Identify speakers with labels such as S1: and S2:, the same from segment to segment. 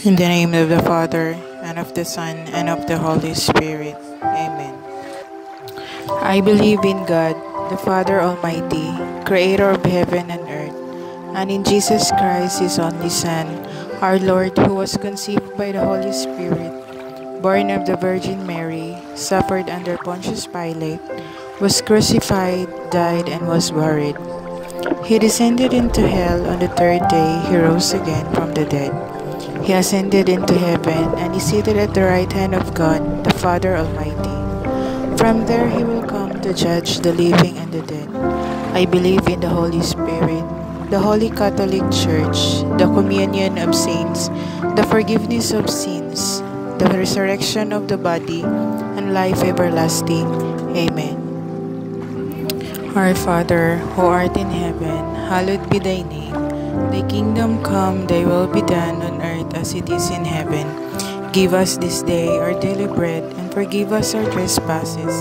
S1: In the name of the Father, and of the Son, and of the Holy Spirit. Amen. I believe in God, the Father Almighty, creator of heaven and earth, and in Jesus Christ, his only Son, our Lord, who was conceived by the Holy Spirit, born of the Virgin Mary, suffered under Pontius Pilate, was crucified, died, and was buried. He descended into hell. On the third day, he rose again from the dead. He ascended into heaven and is seated at the right hand of God, the Father Almighty. From there he will come to judge the living and the dead. I believe in the Holy Spirit, the Holy Catholic Church, the communion of saints, the forgiveness of sins, the resurrection of the body, and life everlasting. Amen. Our Father, who art in heaven, hallowed be thy name. Thy kingdom come, thy will be done on earth as it is in heaven. Give us this day our daily bread, and forgive us our trespasses,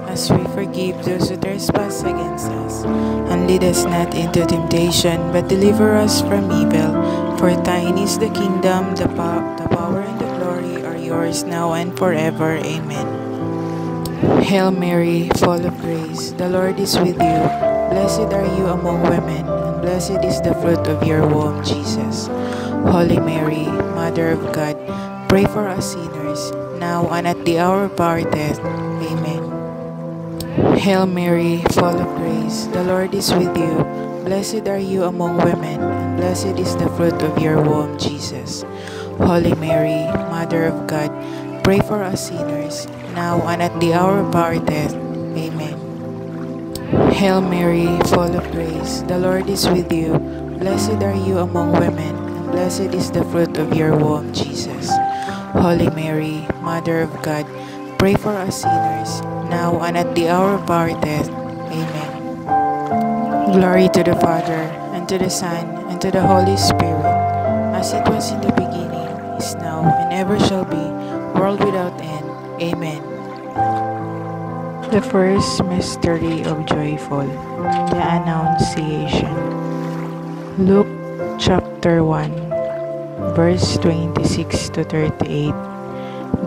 S1: as we forgive those who trespass against us. And lead us not into temptation, but deliver us from evil. For thine is the kingdom, the power, and the glory are yours now and forever. Amen. Hail Mary, full of grace, the Lord is with you. Blessed are you among women, and blessed is the fruit of your womb, Jesus. Holy Mary, Mother of God, pray for us sinners, now and at the hour of our death. Amen. Hail Mary, full of grace, the Lord is with you. Blessed are you among women, and blessed is the fruit of your womb, Jesus. Holy Mary, Mother of God, pray for us sinners, now and at the hour of our death. Amen. Hail Mary, full of grace, the Lord is with you. Blessed are you among women, and blessed is the fruit of your womb, Jesus. Holy Mary, Mother of God, pray for us sinners, now and at the hour of our death. Amen. Glory to the Father, and to the Son, and to the Holy Spirit, as it was in the beginning, is now, and ever shall be, world without end. Amen. The first mystery of joyful, the Annunciation. Luke chapter 1, verse 26 to 38.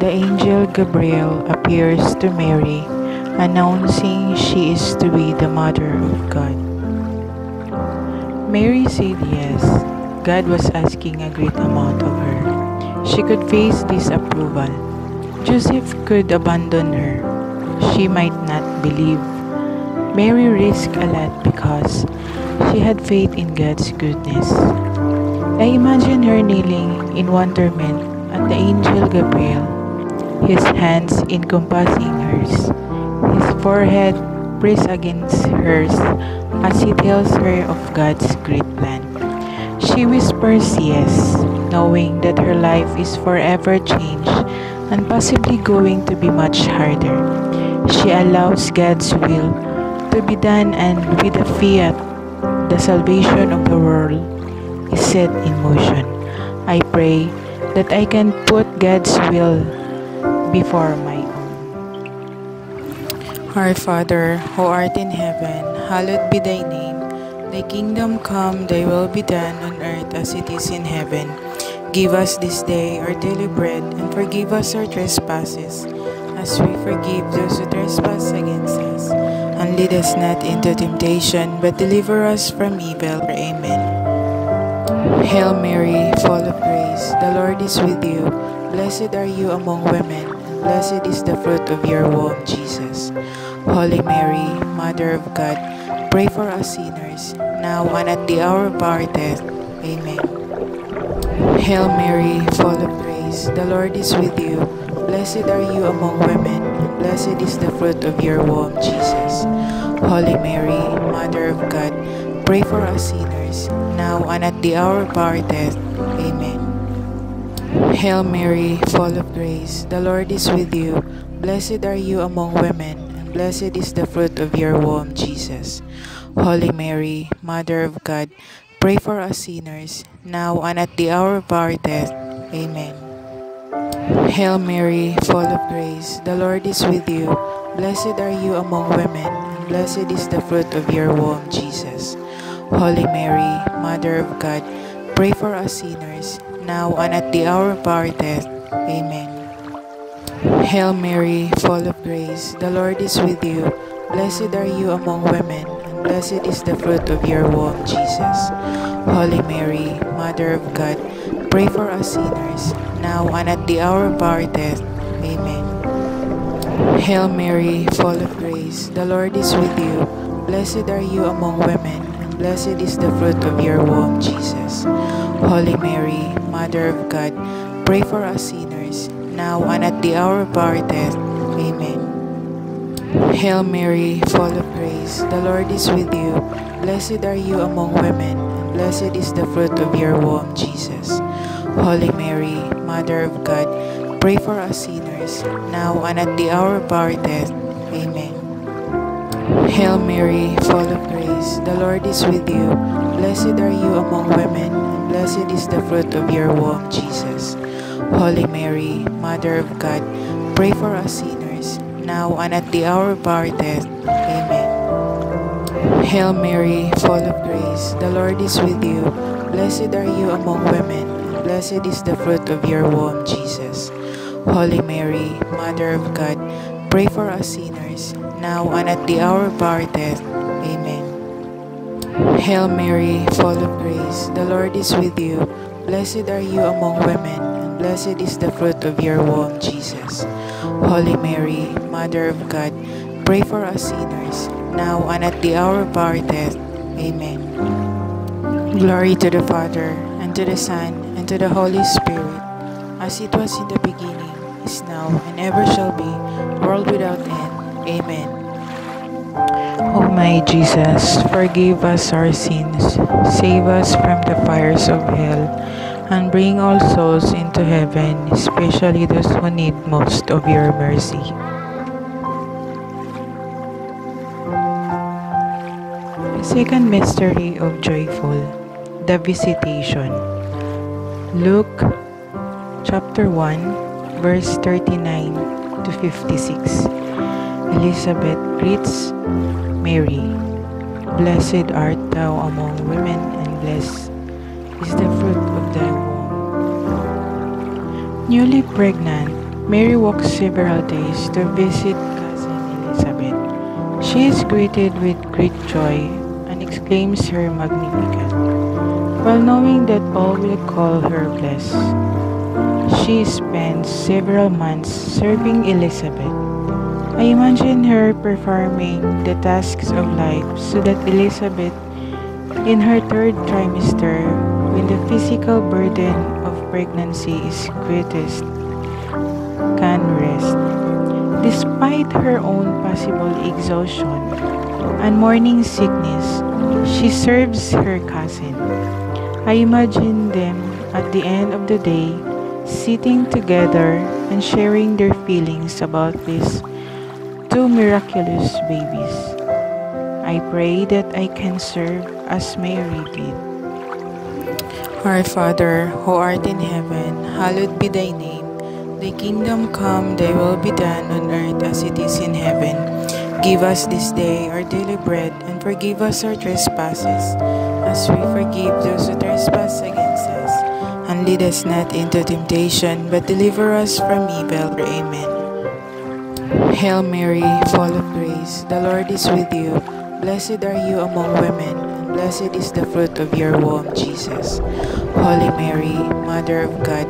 S1: The angel Gabriel appears to Mary, announcing she is to be the mother of God. Mary said yes. God was asking a great amount of her. She could face disapproval. Joseph could abandon her. She might not believe. Mary risked a lot because she had faith in God's goodness. I imagine her kneeling in wonderment at the angel Gabriel, his hands encompassing hers, his forehead pressed against hers as he tells her of God's great plan. She whispers yes, knowing that her life is forever changed and possibly going to be much harder. She allows God's will to be done, and with a fiat, the salvation of the world is set in motion. I pray that I can put God's will before my own. Our Father, who art in heaven, hallowed be thy name. Thy kingdom come, thy will be done on earth as it is in heaven. Give us this day our daily bread, and forgive us our trespasses, as we forgive those who trespass against us. And lead us not into temptation, but deliver us from evil. Amen. Hail Mary, full of grace, the Lord is with you. Blessed are you among women, and blessed is the fruit of your womb, Jesus. Holy Mary, Mother of God, pray for us sinners, now and at the hour of our death. Amen. Hail Mary, full of grace, the Lord is with you. Blessed are you among women, and blessed is the fruit of your womb, Jesus. Holy Mary, Mother of God, pray for us sinners, now and at the hour of our death. Amen. Hail Mary, full of grace, the Lord is with you. Blessed are you among women, and blessed is the fruit of your womb, Jesus. Holy Mary, Mother of God, pray for us sinners, now and at the hour of our death. Amen. Hail Mary, full of grace, the Lord is with you. Blessed are you among women, and blessed is the fruit of your womb, Jesus. Holy Mary, Mother of God, pray for us sinners, now and at the hour of our death. Amen. Hail Mary, full of grace, the Lord is with you. Blessed are you among women, and blessed is the fruit of your womb, Jesus. Holy Mary, Mother of God, pray for us sinners, now and at the hour of our death. Amen. Hail Mary, full of grace, the Lord is with you. Blessed are you among women, and blessed is the fruit of your womb, Jesus. Holy Mary, Mother of God, pray for us sinners, now and at the hour of our death. Amen. Hail Mary, full of grace, the Lord is with you. Blessed are you among women, and blessed is the fruit of your womb, Jesus. Holy Mary, Mother of God, pray for us sinners, now and at the hour of our death. Amen. Hail Mary, full of grace, the Lord is with you. Blessed are you among women, and blessed is the fruit of your womb, Jesus. Holy Mary, Mother of God, pray for us sinners, now and at the hour of our death. Amen. Hail Mary, full of grace, the Lord is with you. Blessed are you among women, and blessed is the fruit of your womb, Jesus. Holy Mary, Mother of God, pray for us sinners, now and at the hour of our death. Amen. Hail Mary, full of grace, the Lord is with you. Blessed are you among women, and blessed is the fruit of your womb, Jesus. Holy Mary, Mother of God, pray for us sinners, now and at the hour of our death. Amen. Glory to the Father, and to the Son, and to the Holy Spirit, as it was in the beginning, is now, and ever shall be, world without end. Amen. O my Jesus, forgive us our sins, save us from the fires of hell, and bring all souls into heaven, especially those who need most of your mercy. The second mystery of joyful, the Visitation. Luke chapter 1, verse 39 to 56. Elizabeth greets Mary. Blessed art thou among women, and blessed is the fruit of thy womb. Newly pregnant, Mary walks several days to visit cousin Elizabeth. She is greeted with great joy and exclaims her Magnificat, while knowing that all will call her blessed. She spends several months serving Elizabeth. I imagine her performing the tasks of life so that Elizabeth, in her third trimester, when the physical burden of pregnancy is greatest, can rest. Despite her own possible exhaustion and morning sickness, she serves her cousin. I imagine them at the end of the day sitting together and sharing their feelings about these two miraculous babies. I pray that I can serve as Mary did. Our Father, who art in heaven, hallowed be thy name. Thy kingdom come, thy will be done on earth as it is in heaven. Give us this day our daily bread, and forgive us our trespasses, as we forgive those who trespass against us. And lead us not into temptation, but deliver us from evil. Amen. Hail Mary, full of grace, the Lord is with you. Blessed are you among women, and blessed is the fruit of your womb, Jesus. Holy Mary, Mother of God,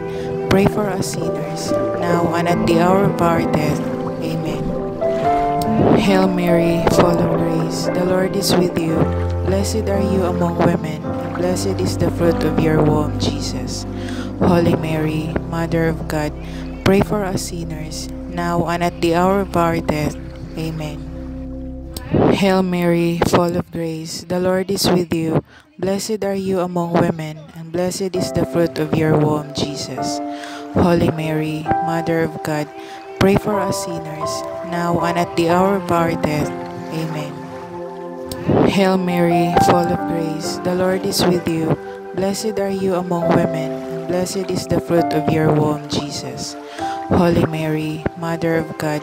S1: pray for us sinners, now and at the hour of our death. Amen. Hail Mary, full of grace, the Lord is with you. Blessed are you among women, and blessed is the fruit of your womb, Jesus. Holy Mary, Mother of God, pray for us sinners, now and at the hour of our death. Amen. Hail Mary, full of grace, the Lord is with you. Blessed are you among women, and blessed is the fruit of your womb, Jesus. Holy Mary, Mother of God, pray for us sinners, now and at the hour of our death. Amen. Hail Mary, full of grace, the Lord is with you. Blessed are you among women, and blessed is the fruit of your womb, Jesus. Holy Mary, Mother of God,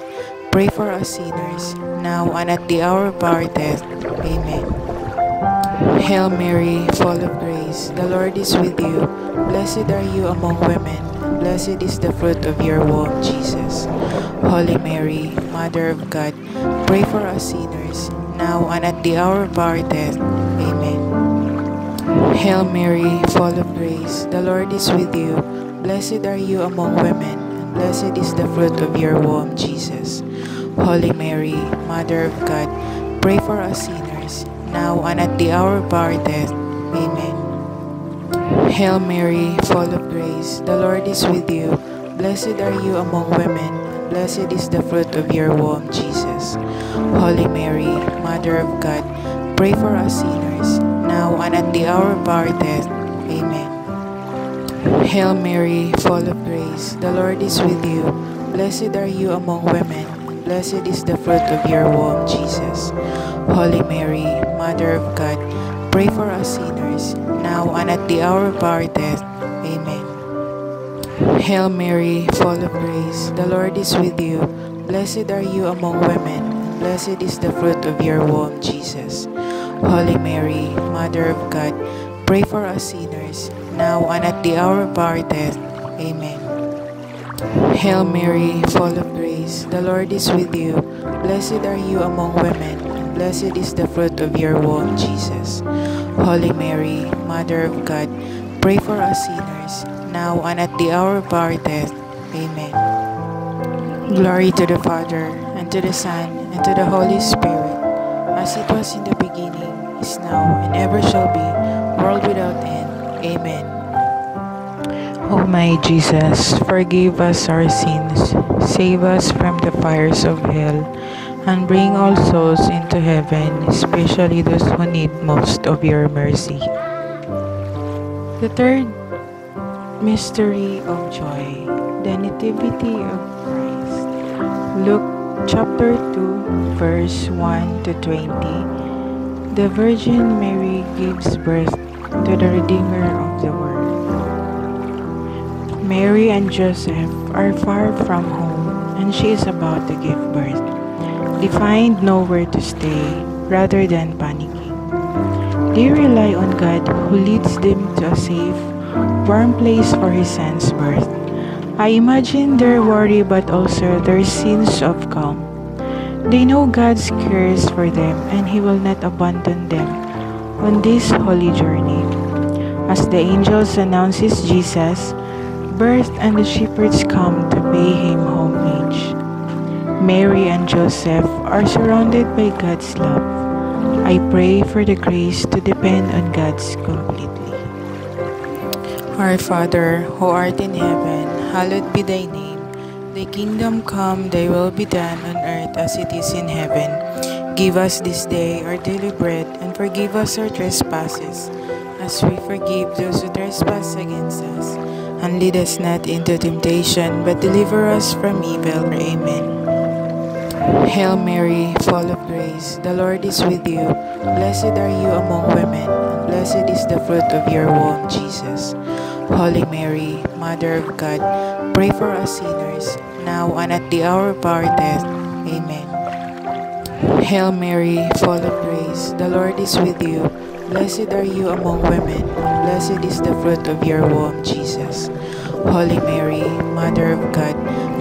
S1: pray for us sinners, now and at the hour of our death. Amen. Hail Mary, full of grace, the Lord is with you. Blessed are you among women, and blessed is the fruit of your womb, Jesus. Holy Mary, Mother of God, pray for us sinners, now and at the hour of our death. Amen. Hail Mary, full of grace, the Lord is with you. Blessed are you among women, and blessed is the fruit of your womb, Jesus. Holy Mary, Mother of God, pray for us sinners, now and at the hour of our death. Amen. Hail Mary, full of grace, the Lord is with you. Blessed are you among women, and blessed is the fruit of your womb, Jesus. Holy Mary, Mother of God, pray for us sinners, now and at the hour of our death. Amen. Hail Mary, full of grace, the Lord is with you. Blessed are you among women, and blessed is the fruit of your womb, Jesus. Holy Mary, Mother of God, pray for us sinners, now and at the hour of our death. Amen. Hail Mary, full of grace, the Lord is with you. Blessed are you among women, and blessed is the fruit of your womb, Jesus. Holy Mary, Mother of God, pray for us sinners, now and at the hour of our death. Amen. Hail Mary, full of grace, the Lord is with you. Blessed are you among women, and blessed is the fruit of your womb, Jesus. Holy Mary, Mother of God, pray for us sinners, now and at the hour of our death. Amen. Glory to the Father, and to the Son, and to the Holy Spirit, as it was in the beginning, is now, and ever shall be, world without end. Amen. O my Jesus, forgive us our sins, save us from the fires of hell, and bring all souls into heaven, especially those who need most of your mercy. The third mystery of joy, the Nativity of Christ. Luke chapter 2, verse 1 to 20. The Virgin Mary gives birth to the Redeemer of the world. Mary and Joseph are far from home, and she is about to give birth. They find nowhere to stay rather than panicking. They rely on God, who leads them to a safe, warm place for his son's birth. I imagine their worry, but also their sense of calm. They know God cares for them, and he will not abandon them on this holy journey. As the angels announces Jesus' birth and the shepherds come to pay him homage, Mary and Joseph are surrounded by God's love. I pray for the grace to depend on God's completely. Our Father, who art in heaven, hallowed be thy name. Thy kingdom come, thy will be done on earth as it is in heaven. Give us this day our daily bread, and forgive us our trespasses, as we forgive those who trespass against us. And lead us not into temptation, but deliver us from evil. Amen. Hail Mary, full of grace, the Lord is with you. Blessed are you among women, and blessed is the fruit of your womb, Jesus. Holy Mary, Mother of God, pray for us sinners, now and at the hour of our death. Amen. Hail Mary, full of grace, the Lord is with you. Blessed are you among women, and blessed is the fruit of your womb, Jesus. Holy Mary, Mother of God,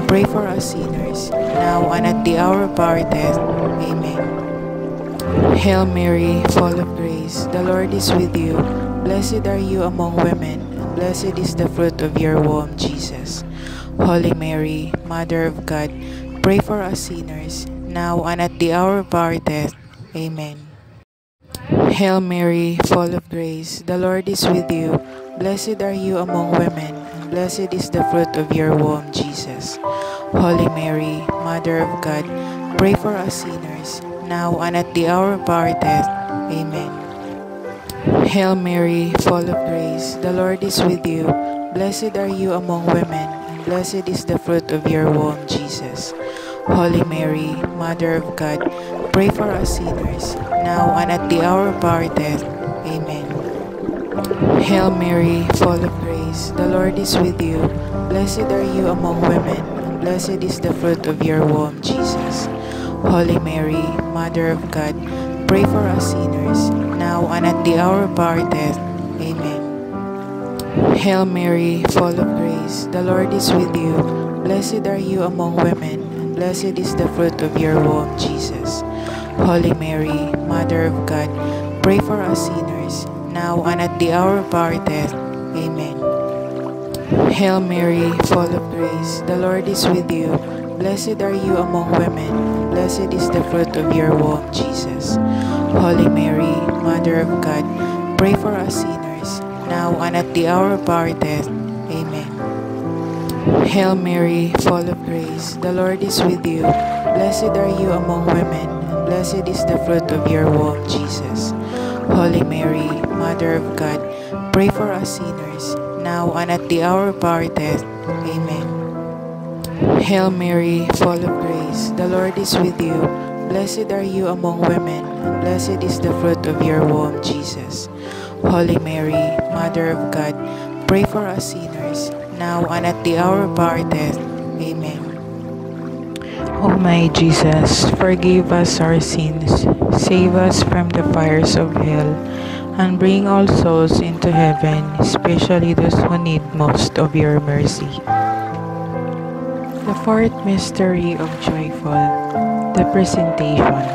S1: pray for us sinners, now and at the hour of our death. Amen. Hail Mary, full of grace, the Lord is with you. Blessed are you among women, and blessed is the fruit of your womb, Jesus. Holy Mary, Mother of God, pray for us sinners, now and at the hour of our death. Amen. Hail Mary, full of grace, the Lord is with you. Blessed are you among women, and blessed is the fruit of your womb, Jesus. Holy Mary, Mother of God, pray for us sinners, now and at the hour of our death. Amen. Hail Mary, full of grace, the Lord is with you. Blessed are you among women, and blessed is the fruit of your womb, Jesus. Holy Mary, Mother of God, pray for us sinners, now and at the hour of our death. Amen. Hail Mary, full of grace, the Lord is with you. Blessed are you among women, and blessed is the fruit of your womb, Jesus. Holy Mary, Mother of God, pray for us sinners, now and at the hour of our death. Amen. Hail Mary, full of grace, the Lord is with you. Blessed are you among women, and blessed is the fruit of your womb, Jesus. Holy Mary, Mother of God, pray for us sinners, now and at the hour of our death. Amen. Hail Mary, full of grace, the Lord is with you. Blessed are you among women, and blessed is the fruit of your womb, Jesus. Holy Mary, Mother of God, pray for us sinners, now and at the hour of our death. Amen. Hail Mary, full of grace, the Lord is with you. Blessed are you among women, and blessed is the fruit of your womb, Jesus. Holy Mary, Mother of God, pray for us sinners, now and at the hour of our death. Amen. Hail Mary, full of grace, the Lord is with you. Blessed are you among women, and blessed is the fruit of your womb, Jesus. Holy Mary, Mother of God, pray for us sinners, now and at the hour of our death. Amen. O my Jesus, forgive us our sins, save us from the fires of hell, and bring all souls into heaven, especially those who need most of your mercy. The fourth mystery of joyful, the presentation.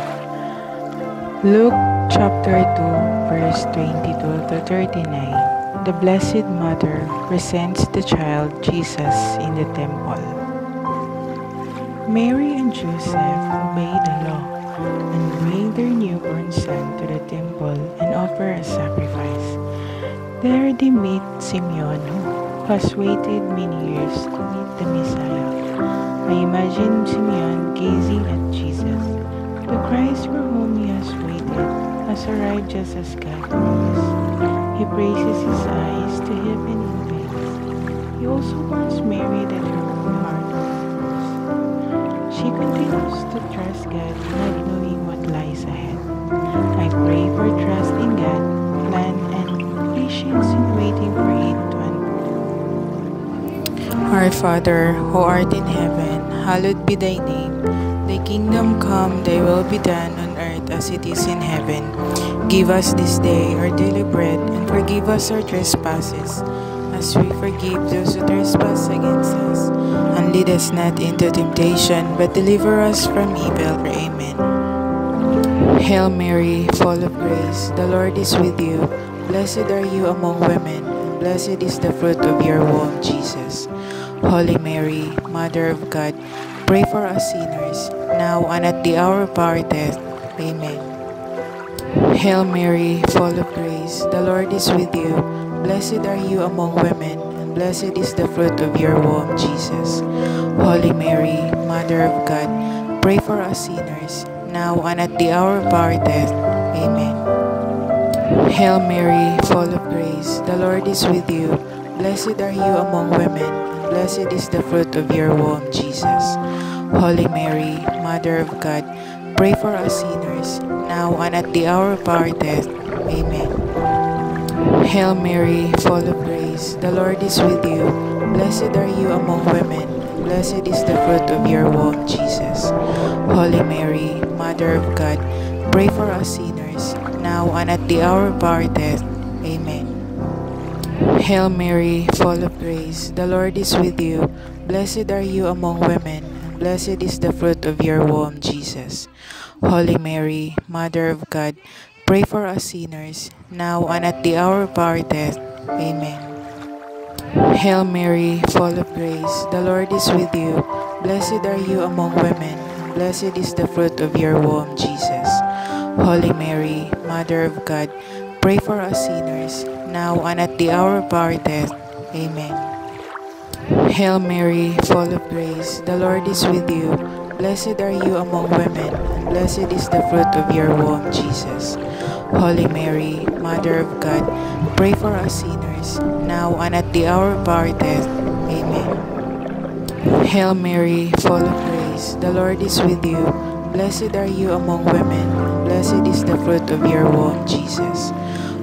S1: Luke chapter 2, verse 22 to 39. The Blessed Mother presents the child Jesus in the temple. Mary and Joseph obeyed the law and bring their newborn son to the temple and offer a sacrifice. There they meet Simeon, who has waited many years to meet the Messiah. I imagine Simeon gazing at Jesus. The Christ for whom he has waited has arrived just as God promised. He raises his eyes to heaven and thanks. He also warns Mary that her own heart will. She continues to trust God, not knowing what lies ahead. I pray for trust in God, plan, and patience in waiting for it to unfold. Our Father, who art in heaven, hallowed be thy name. Thy kingdom come, thy will be done on earth as it is in heaven. Give us this day our daily bread, and forgive us our trespasses, as we forgive those who trespass against us. And lead us not into temptation, but deliver us from evil. Amen. Hail Mary, full of grace, the Lord is with you. Blessed are you among women, and blessed is the fruit of your womb, Jesus. Holy Mary, Mother of God, pray for us sinners, now and at the hour of our death. Amen. Hail Mary, full of grace, the Lord is with you. Blessed are you among women, and blessed is the fruit of your womb, Jesus. Holy Mary, Mother of God, pray for us sinners, now and at the hour of our death. Amen. Hail Mary, full of grace, the Lord is with you. Blessed are you among women, and blessed is the fruit of your womb, Jesus. Holy Mary, Mother of God, pray for us sinners, now and at the hour of our death. Amen. Hail Mary, full of grace, the Lord is with you. Blessed are you among women, and blessed is the fruit of your womb, Jesus. Holy Mary, Mother of God, pray for us sinners, now and at the hour of our death. Amen. Hail Mary, full of grace, the Lord is with you. Blessed are you among women, and blessed is the fruit of your womb, Jesus. Holy Mary, Mother of God, pray for us sinners, now and at the hour of our death. Amen. Hail Mary, full of grace, the Lord is with you. Blessed are you among women, and blessed is the fruit of your womb, Jesus. Holy Mary, Mother of God, pray for us sinners, now and at the hour of our death. Amen. Hail Mary, full of grace, the Lord is with you. Blessed are you among women, and blessed is the fruit of your womb, Jesus. Holy Mary, Mother of God, pray for us sinners, now and at the hour of our death. Amen. Hail Mary, full of grace, the Lord is with you. Blessed are you among women, and blessed is the fruit of your womb, Jesus.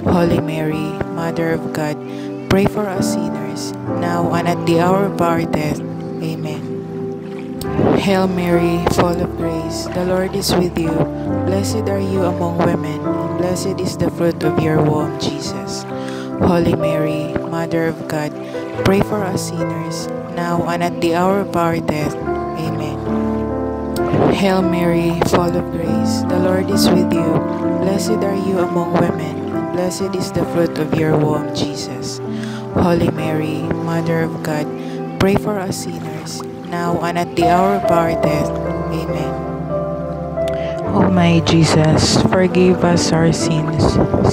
S1: Holy Mary, Mother of God, pray for us sinners, now and at the hour of our death. Amen. Hail Mary, full of grace, the Lord is with you. Blessed are you among women, and blessed is the fruit of your womb, Jesus. Holy Mary, Mother of God, pray for us sinners, now and at the hour of our death. Amen. Hail Mary, full of grace, the Lord is with you. Blessed are you among women, and blessed is the fruit of your womb, Jesus. Holy Mary, Mother of God, pray for us sinners, now and at the hour of our death. Amen. O my Jesus, forgive us our sins,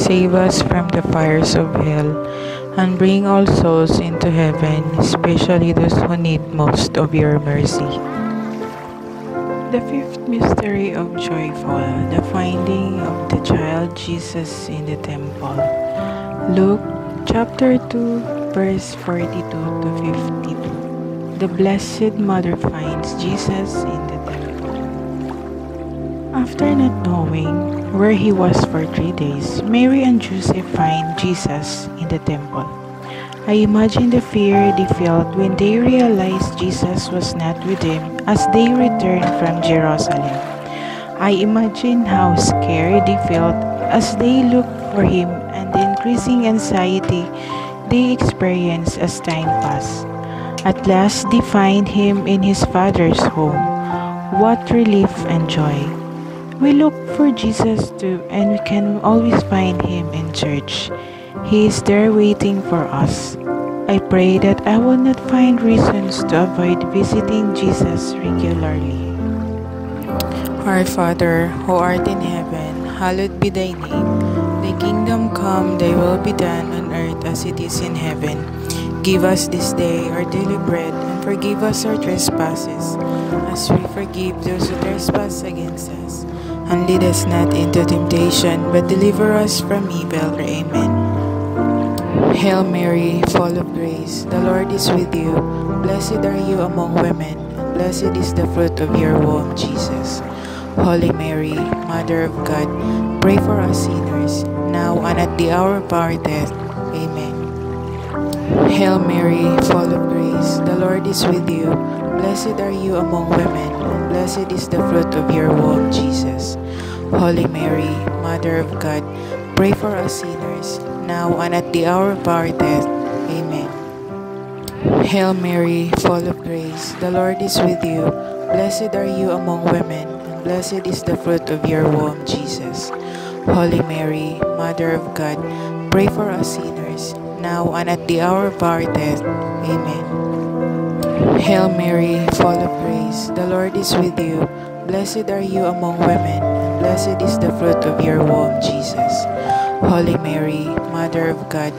S1: save us from the fires of hell, and bring all souls into heaven, especially those who need most of your mercy. The fifth mystery of joyful, the finding of the child Jesus in the temple. Luke chapter 2, verse 42 to 52. The Blessed Mother finds Jesus in the temple. After not knowing where he was for 3 days, Mary and Joseph find Jesus in the temple. I imagine the fear they felt when they realized Jesus was not with them as they returned from Jerusalem. I imagine how scared they felt as they looked for him and the increasing anxiety they experienced as time passed. At last they find him in his Father's home. What relief and joy! We look for Jesus too, and we can always find him in church. He is there waiting for us. I pray that I will not find reasons to avoid visiting Jesus regularly. Our Father, who art in heaven, hallowed be thy name. Thy kingdom come, thy will be done on earth as it is in heaven. Give us this day our daily bread, and forgive us our trespasses, as we forgive those who trespass against us. And lead us not into temptation, but deliver us from evil. Amen. Hail Mary, full of grace, the Lord is with you. Blessed are you among women, and blessed is the fruit of your womb, Jesus. Holy Mary, Mother of God, pray for us sinners, now and at the hour of our death. Amen. Hail Mary, full of grace, the Lord is with you. Blessed are you among women, and blessed is the fruit of your womb, Jesus. Holy Mary, Mother of God, pray for us sinners, now and at the hour of our death. Amen. Hail Mary, full of grace, the Lord is with you. Blessed are you among women, and blessed is the fruit of your womb, Jesus. Holy Mary, Mother of God, pray for us sinners, now and at the hour of our death. Amen. Hail Mary, full of grace, the Lord is with you. Blessed are you among women, and blessed is the fruit of your womb, Jesus. Holy Mary, Mother of God,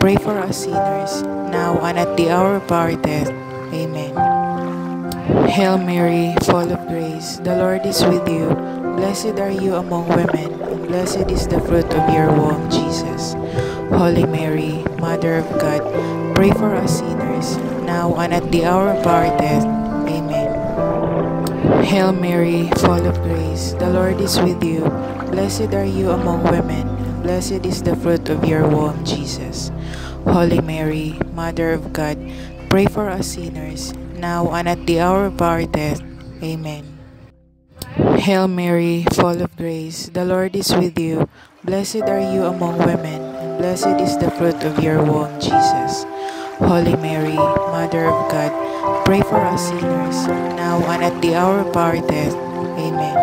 S1: pray for us sinners, now and at the hour of our death. Amen. Hail Mary, full of grace, the Lord is with you. Blessed are you among women, and blessed is the fruit of your womb, Jesus. Holy Mary, Mother of God, pray for us sinners, now and at the hour of our death. Amen. Hail Mary, full of grace, the Lord is with you. Blessed are you among women, and blessed is the fruit of your womb, Jesus. Holy Mary, Mother of God, pray for us sinners, now and at the hour of our death. Amen. Hail Mary, full of grace, the Lord is with you. Blessed are you among women, and blessed is the fruit of your womb, Jesus. Holy Mary, Mother of God, pray for us sinners, now and at the hour of our death. Amen.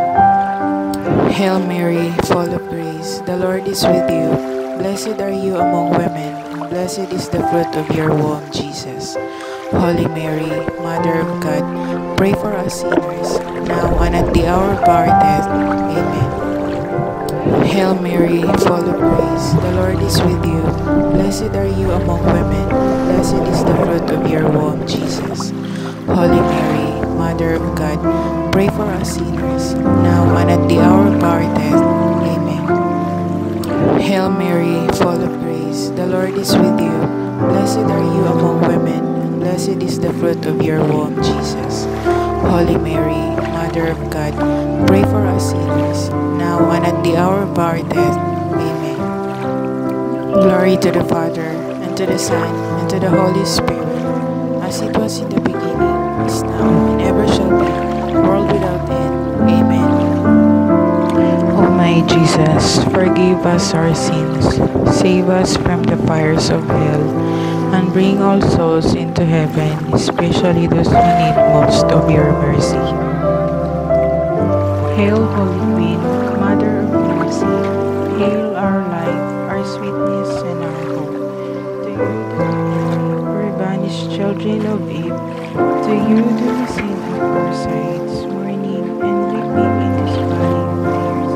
S1: Hail Mary, full of grace, the Lord is with you. Blessed are you among women, and blessed is the fruit of your womb, Jesus. Holy Mary, Mother of God, pray for us sinners, now and at the hour of our death. Amen. Hail Mary, full of grace, the Lord is with you. Blessed are you among women, and blessed is the fruit of your womb, Jesus. Holy Mary, Mother of God, pray for us sinners, now and at the hour of our death. Amen. Hail Mary, full of grace, the Lord is with you. Blessed are you among women, and blessed is the fruit of your womb, Jesus. Holy Mary, Mother of God, pray for us sinners, now and at the hour of our death. Amen. Glory to the Father, and to the Son, and to the Holy Spirit, as it was in the beginning, is now, and ever shall be, Jesus, forgive us our sins, save us from the fires of hell, and bring all souls into heaven, especially those who need most of your mercy. Hail, Holy Queen, Mother of Mercy, hail our life, our sweetness, and our hope. To you do we pray, banished children of Eve, to you do we sing at our sides, mourning and weeping in this valley of tears.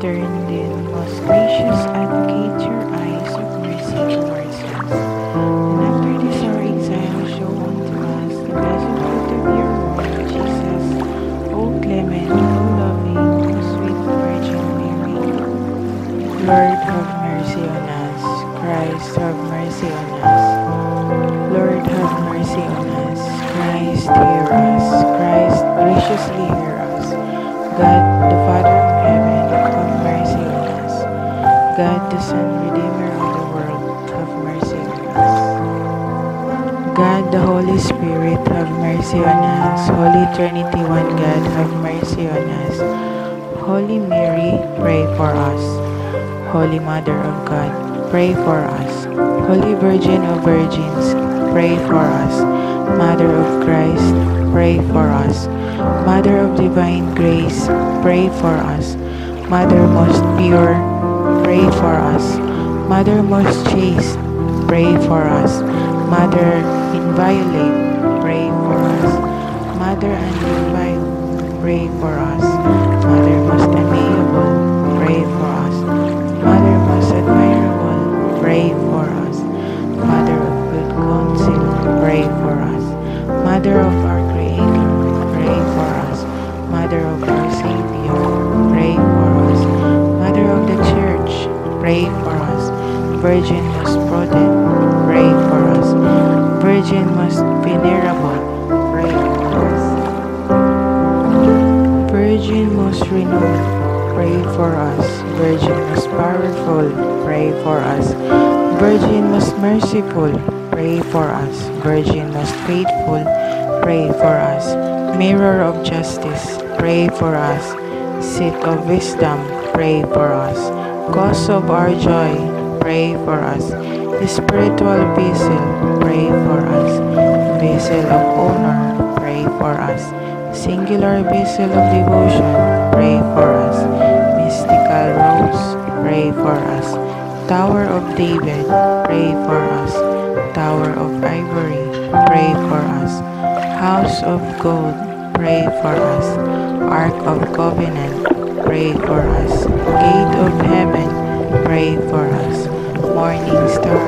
S1: Turn then, most gracious advocate, your eyes of mercy towards us. And after this our exile, show unto us the blessed fruit of your womb, Jesus. O clement, O loving, O sweet Virgin Mary. Lord, have mercy on us. Christ, have mercy on us. Lord, have mercy on us. Christ, hear us. Christ, graciously hear us. God, the Father of heaven, have mercy on us. God, the Son, Redeemer of the world, have mercy on us. God, the Holy Spirit, have mercy on us. Holy Trinity, one God, have mercy on us. Holy Mary, pray for us. Holy Mother of God, pray for us. Holy Virgin of Virgins, pray for us. Mother of Christ, pray for us. Mother of Divine Grace, pray for us. Mother most pure, pray for us. Mother most chaste, pray for us. Mother inviolate, pray for us. Mother undefiled, pray for us. Mother most amiable, pray for us. Mother most admirable, pray for us. Mother of good counsel, pray for us. Mother of our Creator, pray for us. Mother of our Savior, pray for us. Mother of the Church, pray for us. Virgin most prudent, pray for us. Virgin most venerable, pray for us. Virgin most renowned, pray for us. Virgin most powerful, pray for us. Virgin most merciful, pray for us. Virgin most faithful, pray for us. Mirror of justice, pray for us. Seat of wisdom, pray for us. Cause of our joy, pray for us. Spiritual vessel, pray for us. Vessel of honor, pray for us. Singular vessel of devotion, pray for us. Mystical rose, pray for us. Tower of David, pray for us. Tower of Ivory, pray for us. House of Gold, pray for us. Ark of Covenant, pray for us. Gate of Heaven, pray for us. Morning Star,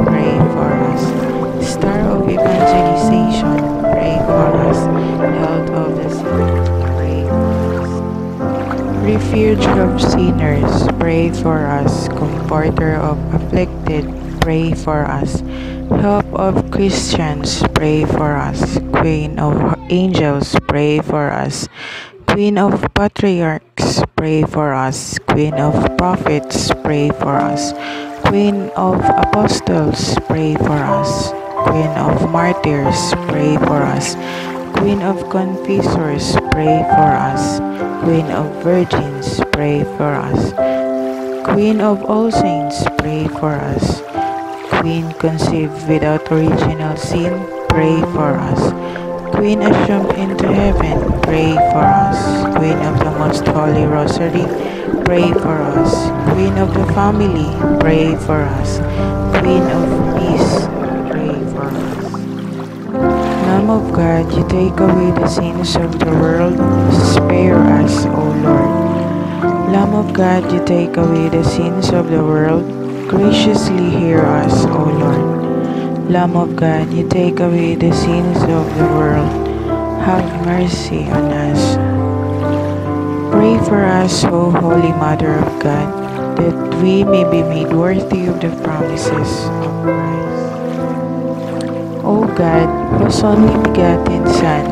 S1: pray for us. Star of Evangelization, pray for us. Health of the sick, pray for us. Refuge of sinners, pray for us. Comforter of afflicted, pray for us. Help of Christians, pray for us. Queen of angels, pray for us. Queen of patriarchs, pray for us. Queen of prophets, pray for us. Queen of apostles, pray for us. Queen of martyrs, pray for us. Queen of confessors, pray for us. Queen of virgins, pray for us. Queen of all saints, pray for us. Queen conceived without original sin, pray for us. Queen assumed into heaven, pray for us. Queen of the Most Holy Rosary, pray for us. Queen of the family, pray for us. Queen of peace, pray for us. Lamb of God, you take away the sins of the world, spare us, O Lord. Lamb of God, you take away the sins of the world, graciously hear us, O Lord. Lamb of God, you take away the sins of the world, have mercy on us. Pray for us, O Holy Mother of God, that we may be made worthy of the promises of Christ. O God, whose only begotten Son,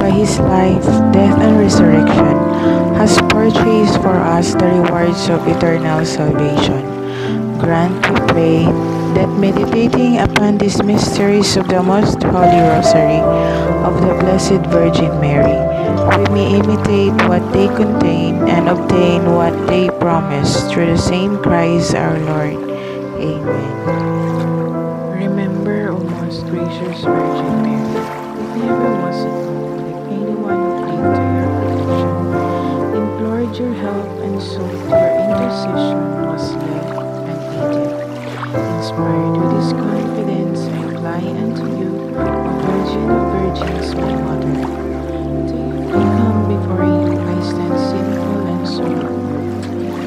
S1: by his life, death, and resurrection, has purchased for us the rewards of eternal salvation, grant, we pray, that meditating upon these mysteries of the Most Holy Rosary of the Blessed Virgin Mary, we may imitate what they contain and obtain what they promise through the same Christ our Lord. Amen. Remember, O most gracious Virgin Mary, if never was it known if anyone who came to your protection, implored your help and sought your intercession was left unaided. Inspired with this confidence, I fly unto you, O Virgin of Virgins, my Mother. To you I come, before you I stand sinful and sorrowful.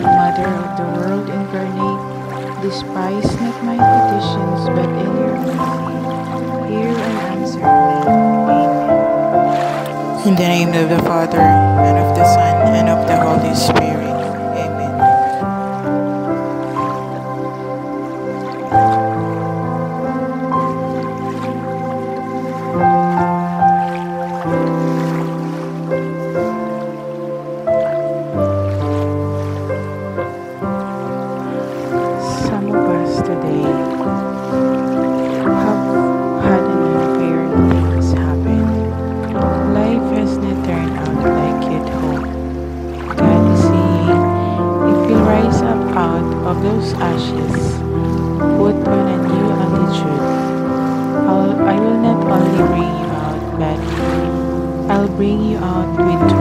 S1: Mother of the world incarnate, despise not my petitions, but in your mercy, hear and answer me. Amen. In the name of the Father, and of the Son, and of the Holy Spirit. Amen. Some of us today have had an unfair things happen. Life has not turned out like you'd hoped. God is saying, if you rise up out of those ashes, put on a new attitude. I will not only bring you out, but I'll bring you out with